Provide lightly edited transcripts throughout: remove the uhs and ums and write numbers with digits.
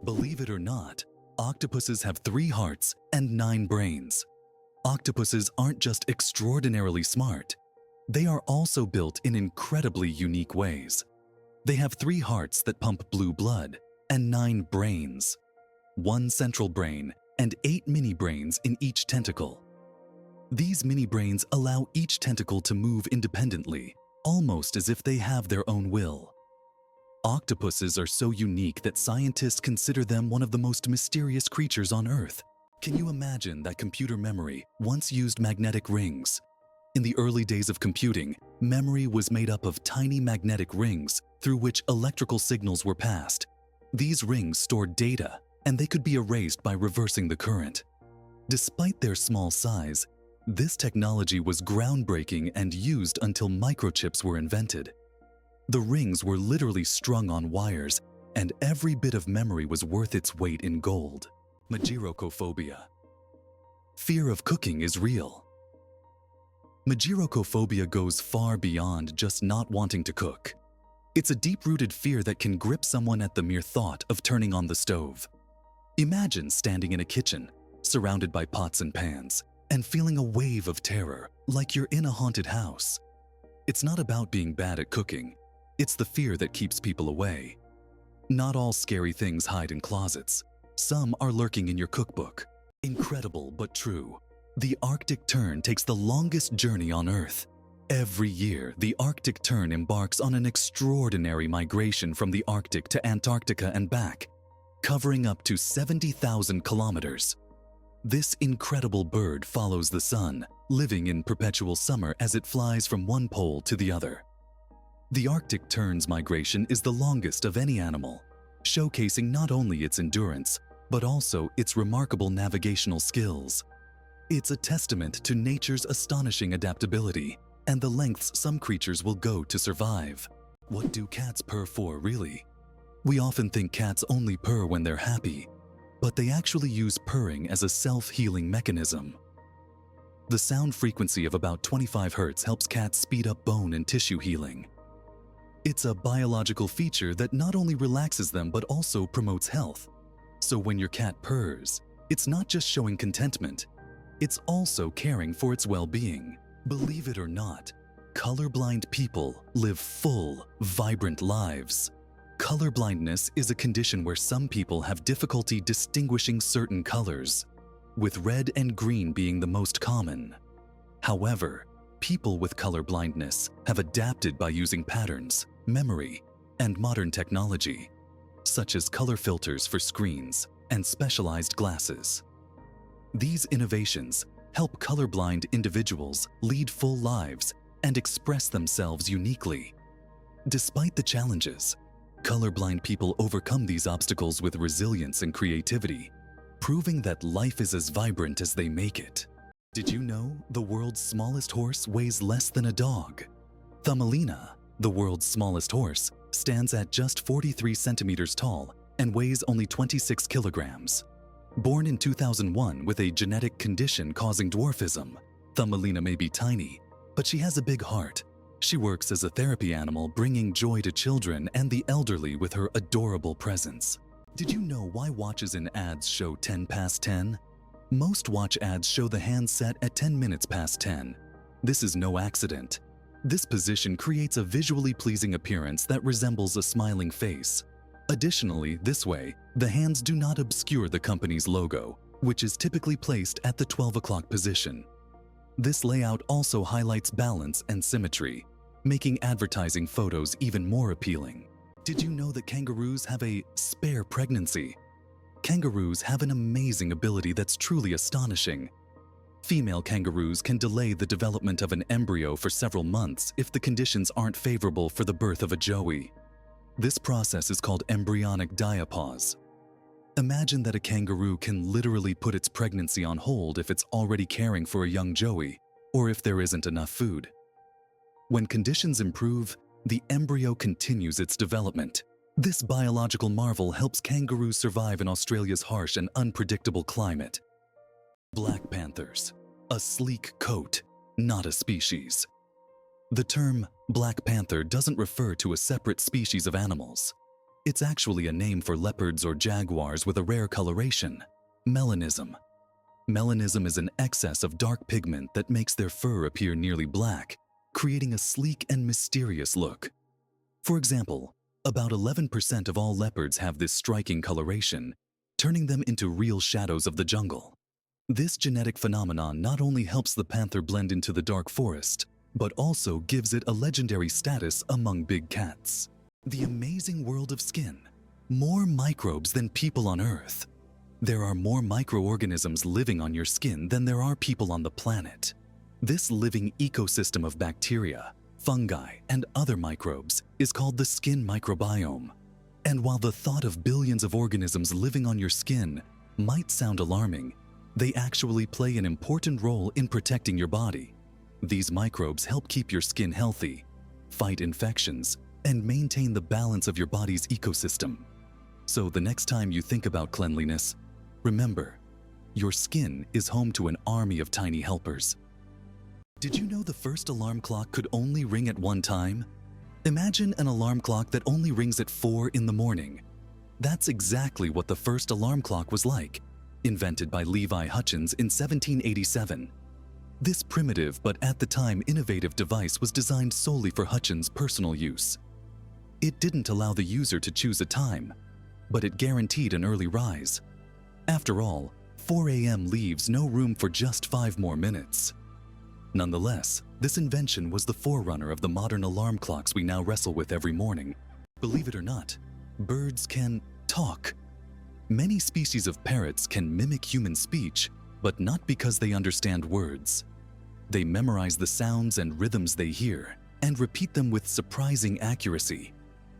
Believe it or not, octopuses have 3 hearts and 9 brains. Octopuses aren't just extraordinarily smart, they are also built in incredibly unique ways. They have 3 hearts that pump blue blood and 9 brains, 1 central brain and 8 mini brains in each tentacle. These mini brains allow each tentacle to move independently, almost as if they have their own will. Octopuses are so unique that scientists consider them one of the most mysterious creatures on Earth. Can you imagine that computer memory once used magnetic rings? In the early days of computing, memory was made up of tiny magnetic rings through which electrical signals were passed. These rings stored data, and they could be erased by reversing the current. Despite their small size, this technology was groundbreaking and used until microchips were invented. The rings were literally strung on wires, and every bit of memory was worth its weight in gold. Mageirocophobia. Fear of cooking is real. Mageirocophobia goes far beyond just not wanting to cook. It's a deep-rooted fear that can grip someone at the mere thought of turning on the stove. Imagine standing in a kitchen, surrounded by pots and pans, and feeling a wave of terror, like you're in a haunted house. It's not about being bad at cooking. It's the fear that keeps people away. Not all scary things hide in closets. Some are lurking in your cookbook. Incredible but true. The Arctic tern takes the longest journey on Earth. Every year, the Arctic tern embarks on an extraordinary migration from the Arctic to Antarctica and back, covering up to 70,000 kilometers. This incredible bird follows the sun, living in perpetual summer as it flies from one pole to the other. The Arctic tern's migration is the longest of any animal, showcasing not only its endurance, but also its remarkable navigational skills. It's a testament to nature's astonishing adaptability and the lengths some creatures will go to survive. What do cats purr for, really? We often think cats only purr when they're happy, but they actually use purring as a self-healing mechanism. The sound frequency of about 25 Hz helps cats speed up bone and tissue healing. It's a biological feature that not only relaxes them but also promotes health. So when your cat purrs, it's not just showing contentment, it's also caring for its well-being. Believe it or not, colorblind people live full, vibrant lives. Colorblindness is a condition where some people have difficulty distinguishing certain colors, with red and green being the most common. However, people with color blindness have adapted by using patterns, memory, and modern technology, such as color filters for screens and specialized glasses. These innovations help colorblind individuals lead full lives and express themselves uniquely. Despite the challenges, colorblind people overcome these obstacles with resilience and creativity, proving that life is as vibrant as they make it. Did you know the world's smallest horse weighs less than a dog? Thumbelina, the world's smallest horse, stands at just 43 centimeters tall and weighs only 26 kilograms. Born in 2001 with a genetic condition causing dwarfism, Thumbelina may be tiny, but she has a big heart. She works as a therapy animal, bringing joy to children and the elderly with her adorable presence. Did you know why watches in ads show 10 past 10? Most watch ads show the hand set at 10 minutes past 10. This is no accident. This position creates a visually pleasing appearance that resembles a smiling face. Additionally, this way, the hands do not obscure the company's logo, which is typically placed at the 12 o'clock position. This layout also highlights balance and symmetry, making advertising photos even more appealing. Did you know that kangaroos have a spare pregnancy? Kangaroos have an amazing ability that's truly astonishing. Female kangaroos can delay the development of an embryo for several months if the conditions aren't favorable for the birth of a joey. This process is called embryonic diapause. Imagine that a kangaroo can literally put its pregnancy on hold if it's already caring for a young joey, or if there isn't enough food. When conditions improve, the embryo continues its development. This biological marvel helps kangaroos survive in Australia's harsh and unpredictable climate. Black panthers, a sleek coat, not a species. The term black panther doesn't refer to a separate species of animals. It's actually a name for leopards or jaguars with a rare coloration, melanism. Melanism is an excess of dark pigment that makes their fur appear nearly black, creating a sleek and mysterious look. For example, about 11% of all leopards have this striking coloration, turning them into real shadows of the jungle. This genetic phenomenon not only helps the panther blend into the dark forest, but also gives it a legendary status among big cats. The amazing world of skin. More microbes than people on Earth. There are more microorganisms living on your skin than there are people on the planet. This living ecosystem of bacteria, fungi, and other microbes is called the skin microbiome. And while the thought of billions of organisms living on your skin might sound alarming, they actually play an important role in protecting your body. These microbes help keep your skin healthy, fight infections, and maintain the balance of your body's ecosystem. So the next time you think about cleanliness, remember, your skin is home to an army of tiny helpers. Did you know the first alarm clock could only ring at one time? Imagine an alarm clock that only rings at 4 in the morning. That's exactly what the first alarm clock was like, invented by Levi Hutchins in 1787. This primitive but at the time innovative device was designed solely for Hutchins' personal use. It didn't allow the user to choose a time, but it guaranteed an early rise. After all, 4 a.m. leaves no room for just 5 more minutes. Nonetheless, this invention was the forerunner of the modern alarm clocks we now wrestle with every morning. Believe it or not, birds can talk. Many species of parrots can mimic human speech, but not because they understand words. They memorize the sounds and rhythms they hear and repeat them with surprising accuracy.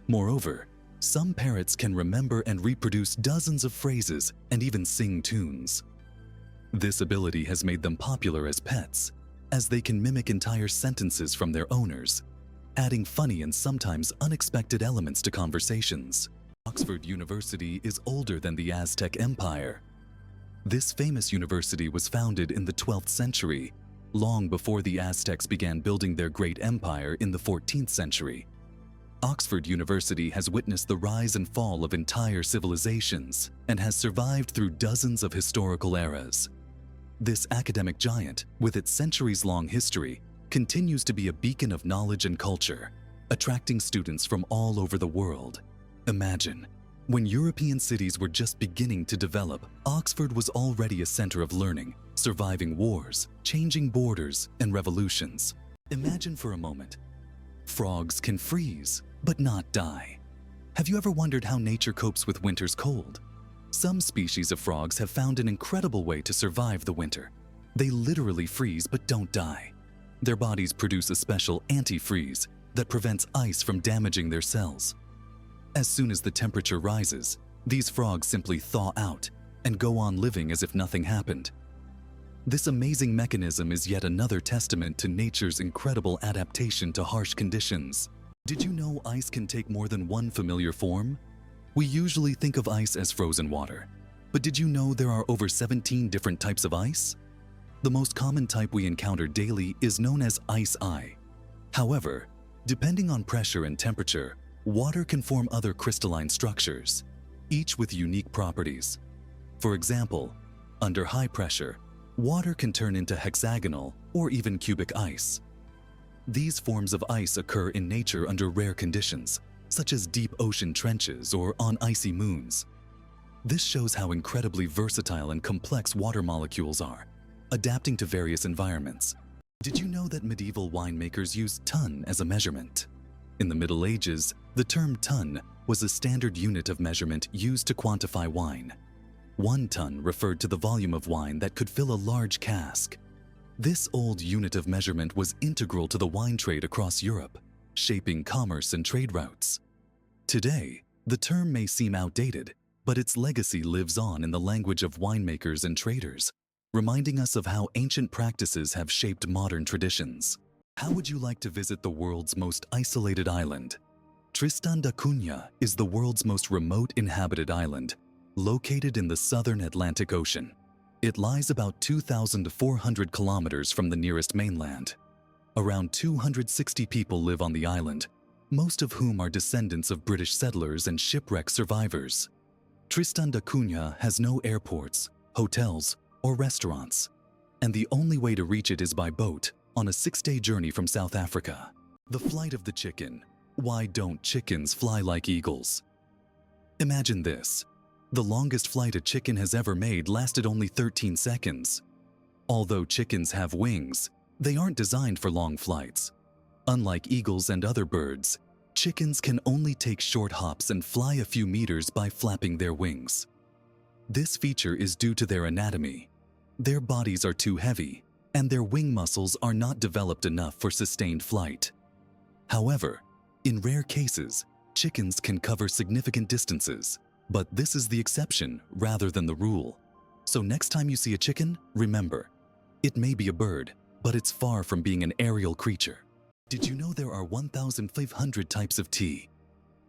Moreover, some parrots can remember and reproduce dozens of phrases and even sing tunes. This ability has made them popular as pets, as they can mimic entire sentences from their owners, adding funny and sometimes unexpected elements to conversations. Oxford University is older than the Aztec Empire. This famous university was founded in the 12th century, long before the Aztecs began building their great empire in the 14th century. Oxford University has witnessed the rise and fall of entire civilizations and has survived through dozens of historical eras. This academic giant, with its centuries-long history, continues to be a beacon of knowledge and culture, attracting students from all over the world. Imagine, when European cities were just beginning to develop, Oxford was already a center of learning, surviving wars, changing borders, and revolutions. Imagine for a moment. Frogs can freeze, but not die. Have you ever wondered how nature copes with winter's cold? Some species of frogs have found an incredible way to survive the winter. They literally freeze but don't die. Their bodies produce a special antifreeze that prevents ice from damaging their cells. As soon as the temperature rises, these frogs simply thaw out and go on living as if nothing happened. This amazing mechanism is yet another testament to nature's incredible adaptation to harsh conditions. Did you know ice can take more than one familiar form? We usually think of ice as frozen water, but did you know there are over 17 different types of ice? The most common type we encounter daily is known as ice. However, depending on pressure and temperature, water can form other crystalline structures, each with unique properties. For example, under high pressure, water can turn into hexagonal or even cubic ice. These forms of ice occur in nature under rare conditions, such as deep ocean trenches or on icy moons. This shows how incredibly versatile and complex water molecules are, adapting to various environments. Did you know that medieval winemakers used ton as a measurement? In the Middle Ages, the term ton was a standard unit of measurement used to quantify wine. 1 ton referred to the volume of wine that could fill a large cask. This old unit of measurement was integral to the wine trade across Europe, shaping commerce and trade routes. Today, the term may seem outdated, but its legacy lives on in the language of winemakers and traders, reminding us of how ancient practices have shaped modern traditions. How would you like to visit the world's most isolated island? Tristan da Cunha is the world's most remote inhabited island, located in the southern Atlantic Ocean. It lies about 2,400 kilometers from the nearest mainland. Around 260 people live on the island, most of whom are descendants of British settlers and shipwreck survivors. Tristan da Cunha has no airports, hotels, or restaurants, and the only way to reach it is by boat on a 6-day journey from South Africa. The flight of the chicken. Why don't chickens fly like eagles? Imagine this. The longest flight a chicken has ever made lasted only 13 seconds. Although chickens have wings, they aren't designed for long flights. Unlike eagles and other birds, chickens can only take short hops and fly a few meters by flapping their wings. This feature is due to their anatomy. Their bodies are too heavy, and their wing muscles are not developed enough for sustained flight. However, in rare cases, chickens can cover significant distances, but this is the exception rather than the rule. So next time you see a chicken, remember, it may be a bird, but it's far from being an aerial creature. Did you know there are 1,500 types of tea?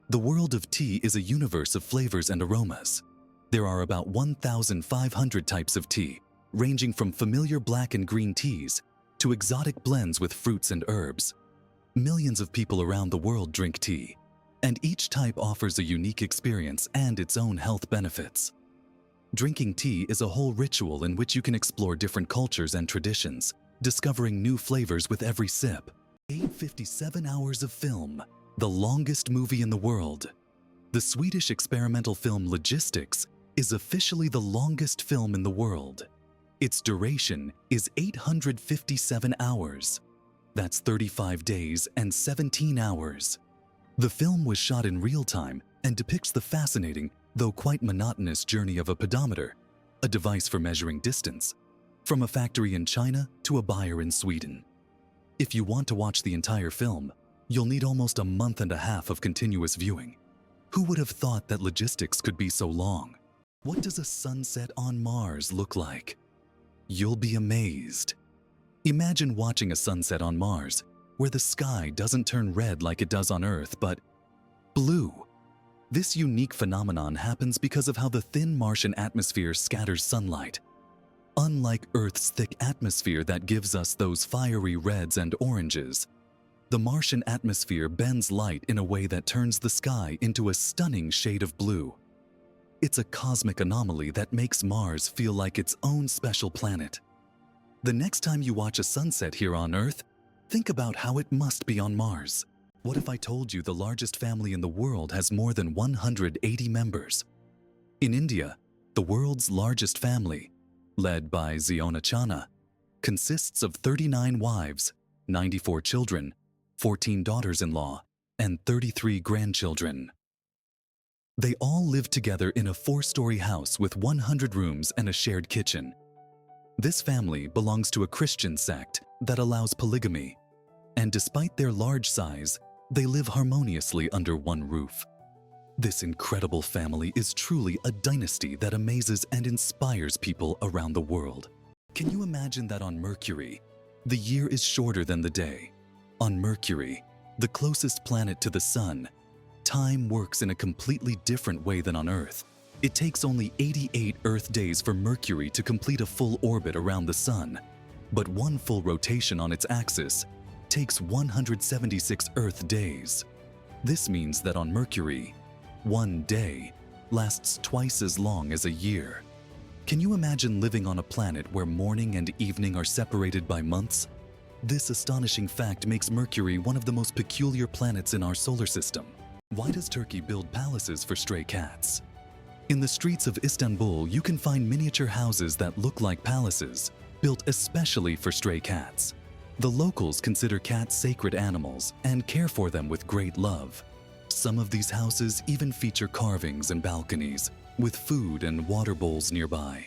The world of tea is a universe of flavors and aromas. There are about 1,500 types of tea, ranging from familiar black and green teas to exotic blends with fruits and herbs. Millions of people around the world drink tea, and each type offers a unique experience and its own health benefits. Drinking tea is a whole ritual in which you can explore different cultures and traditions, discovering new flavors with every sip. 857 hours of film, the longest movie in the world. The Swedish experimental film Logistics is officially the longest film in the world. Its duration is 857 hours. That's 35 days and 17 hours. The film was shot in real time and depicts the fascinating, though quite monotonous journey of a pedometer, a device for measuring distance, from a factory in China to a buyer in Sweden. If you want to watch the entire film, you'll need almost a month and a half of continuous viewing. Who would have thought that logistics could be so long? What does a sunset on Mars look like? You'll be amazed. Imagine watching a sunset on Mars, where the sky doesn't turn red like it does on Earth, but blue. This unique phenomenon happens because of how the thin Martian atmosphere scatters sunlight. Unlike Earth's thick atmosphere that gives us those fiery reds and oranges, the Martian atmosphere bends light in a way that turns the sky into a stunning shade of blue. It's a cosmic anomaly that makes Mars feel like its own special planet. The next time you watch a sunset here on Earth, think about how it must be on Mars. What if I told you the largest family in the world has more than 180 members? In India, the world's largest family, led by Ziona Chana, consists of 39 wives, 94 children, 14 daughters-in-law, and 33 grandchildren. They all live together in a 4-story house with 100 rooms and a shared kitchen. This family belongs to a Christian sect that allows polygamy, and despite their large size, they live harmoniously under one roof. This incredible family is truly a dynasty that amazes and inspires people around the world. Can you imagine that on Mercury, the year is shorter than the day? On Mercury, the closest planet to the Sun, time works in a completely different way than on Earth. It takes only 88 Earth days for Mercury to complete a full orbit around the Sun, but one full rotation on its axis takes 176 Earth days. This means that on Mercury, one day lasts twice as long as a year. Can you imagine living on a planet where morning and evening are separated by months? This astonishing fact makes Mercury one of the most peculiar planets in our solar system. Why does Turkey build palaces for stray cats? In the streets of Istanbul, you can find miniature houses that look like palaces, built especially for stray cats. The locals consider cats sacred animals and care for them with great love. Some of these houses even feature carvings and balconies, with food and water bowls nearby.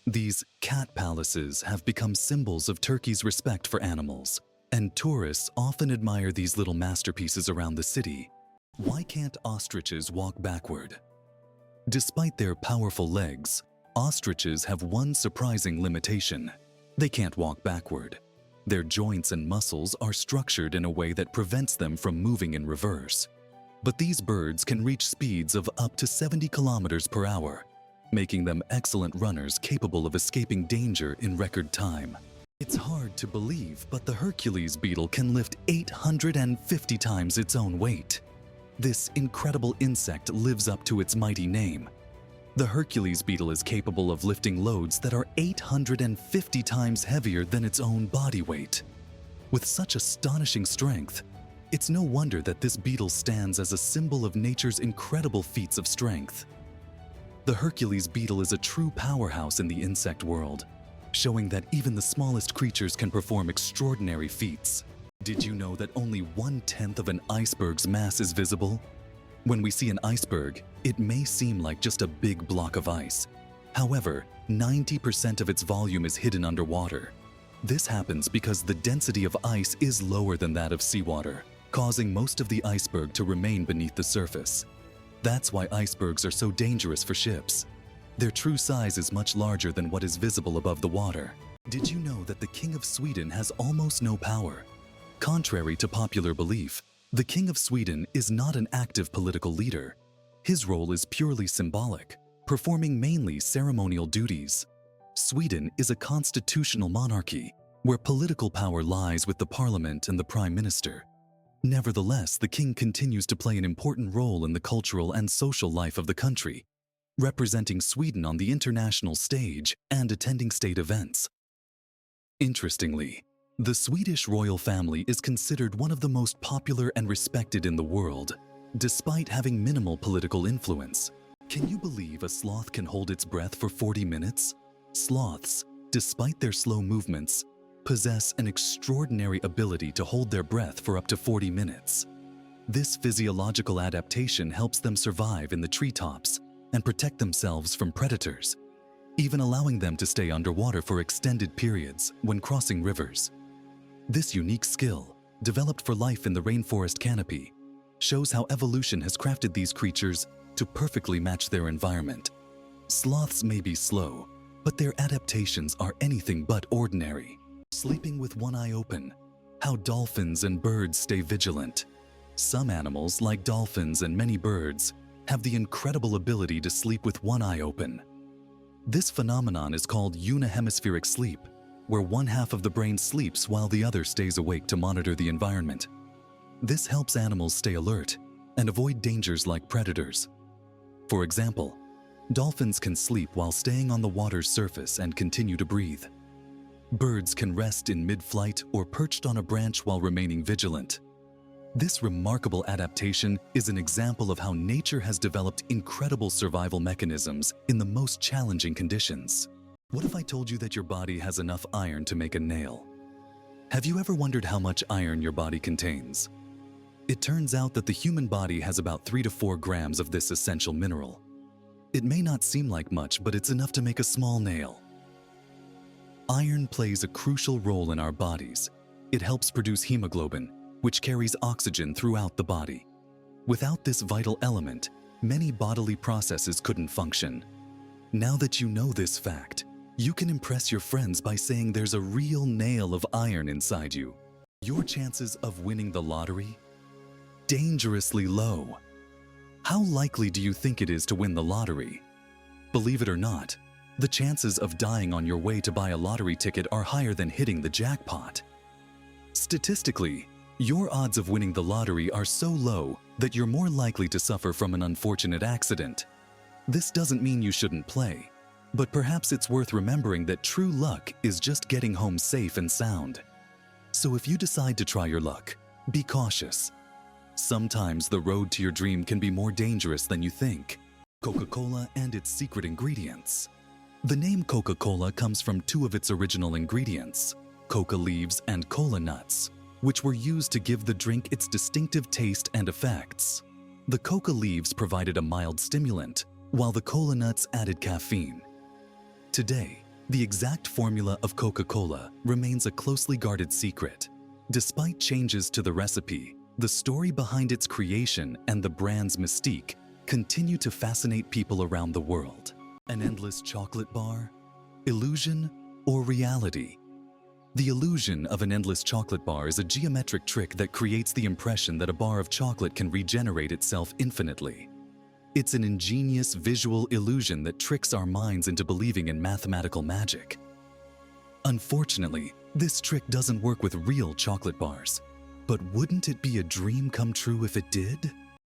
These cat palaces have become symbols of Turkey's respect for animals, and tourists often admire these little masterpieces around the city. Why can't ostriches walk backward? Despite their powerful legs, ostriches have one surprising limitation. They can't walk backward. Their joints and muscles are structured in a way that prevents them from moving in reverse. But these birds can reach speeds of up to 70 kilometers per hour, making them excellent runners capable of escaping danger in record time. It's hard to believe, but the Hercules beetle can lift 850 times its own weight. This incredible insect lives up to its mighty name. The Hercules beetle is capable of lifting loads that are 850 times heavier than its own body weight. With such astonishing strength, it's no wonder that this beetle stands as a symbol of nature's incredible feats of strength. The Hercules beetle is a true powerhouse in the insect world, showing that even the smallest creatures can perform extraordinary feats. Did you know that only 1/10 of an iceberg's mass is visible? When we see an iceberg, it may seem like just a big block of ice. However, 90% of its volume is hidden underwater. This happens because the density of ice is lower than that of seawater, causing most of the iceberg to remain beneath the surface. That's why icebergs are so dangerous for ships. Their true size is much larger than what is visible above the water. Did you know that the King of Sweden has almost no power? Contrary to popular belief, the King of Sweden is not an active political leader. His role is purely symbolic, performing mainly ceremonial duties. Sweden is a constitutional monarchy where political power lies with the parliament and the prime minister. Nevertheless, the king continues to play an important role in the cultural and social life of the country, representing Sweden on the international stage and attending state events. Interestingly, the Swedish royal family is considered one of the most popular and respected in the world, despite having minimal political influence. Can you believe a sloth can hold its breath for 40 minutes? Sloths, despite their slow movements, possess an extraordinary ability to hold their breath for up to 40 minutes. This physiological adaptation helps them survive in the treetops and protect themselves from predators, even allowing them to stay underwater for extended periods when crossing rivers. This unique skill, developed for life in the rainforest canopy, shows how evolution has crafted these creatures to perfectly match their environment. Sloths may be slow, but their adaptations are anything but ordinary. Sleeping with one eye open, how dolphins and birds stay vigilant. Some animals, like dolphins and many birds, have the incredible ability to sleep with one eye open. This phenomenon is called unihemispheric sleep, where one half of the brain sleeps while the other stays awake to monitor the environment. This helps animals stay alert and avoid dangers like predators. For example, dolphins can sleep while staying on the water's surface and continue to breathe. Birds can rest in mid-flight or perched on a branch while remaining vigilant. This remarkable adaptation is an example of how nature has developed incredible survival mechanisms in the most challenging conditions. What if I told you that your body has enough iron to make a nail? Have you ever wondered how much iron your body contains? It turns out that the human body has about 3 to 4 grams of this essential mineral. It may not seem like much, but it's enough to make a small nail. Iron plays a crucial role in our bodies. It helps produce hemoglobin, which carries oxygen throughout the body. Without this vital element, many bodily processes couldn't function. Now that you know this fact, you can impress your friends by saying there's a real nail of iron inside you. Your chances of winning the lottery? Dangerously low. How likely do you think it is to win the lottery? Believe it or not, the chances of dying on your way to buy a lottery ticket are higher than hitting the jackpot. Statistically, your odds of winning the lottery are so low that you're more likely to suffer from an unfortunate accident. This doesn't mean you shouldn't play, but perhaps it's worth remembering that true luck is just getting home safe and sound. So if you decide to try your luck, be cautious. Sometimes the road to your dream can be more dangerous than you think. Coca-Cola and its secret ingredients. The name Coca-Cola comes from 2 of its original ingredients, coca leaves and cola nuts, which were used to give the drink its distinctive taste and effects. The coca leaves provided a mild stimulant, while the cola nuts added caffeine. Today, the exact formula of Coca-Cola remains a closely guarded secret. Despite changes to the recipe, the story behind its creation and the brand's mystique continue to fascinate people around the world. An endless chocolate bar? Illusion or reality? The illusion of an endless chocolate bar is a geometric trick that creates the impression that a bar of chocolate can regenerate itself infinitely. It's an ingenious visual illusion that tricks our minds into believing in mathematical magic. Unfortunately, This trick doesn't work with real chocolate bars. But wouldn't it be a dream come true if it did?